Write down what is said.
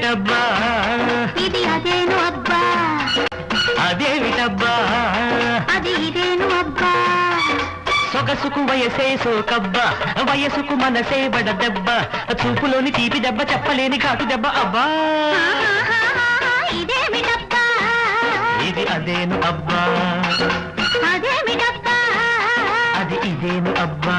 అదేమిటబ్బా ఇది అదేను అబ్బా అదేమిటబ్బా అది ఇదేను అబ్బా సొగసుకు వయసే సోకబ్బా వయసుకు మనసే బడ దెబ్బ చూపులోని తీపి దెబ్బ చెప్పలేని ఘాటు దెబ్బ అబ్బా ఇదేమిటబ్బా ఇది అదేను అబ్బా అదేమిటబ్బా అది ఇదేను అబ్బా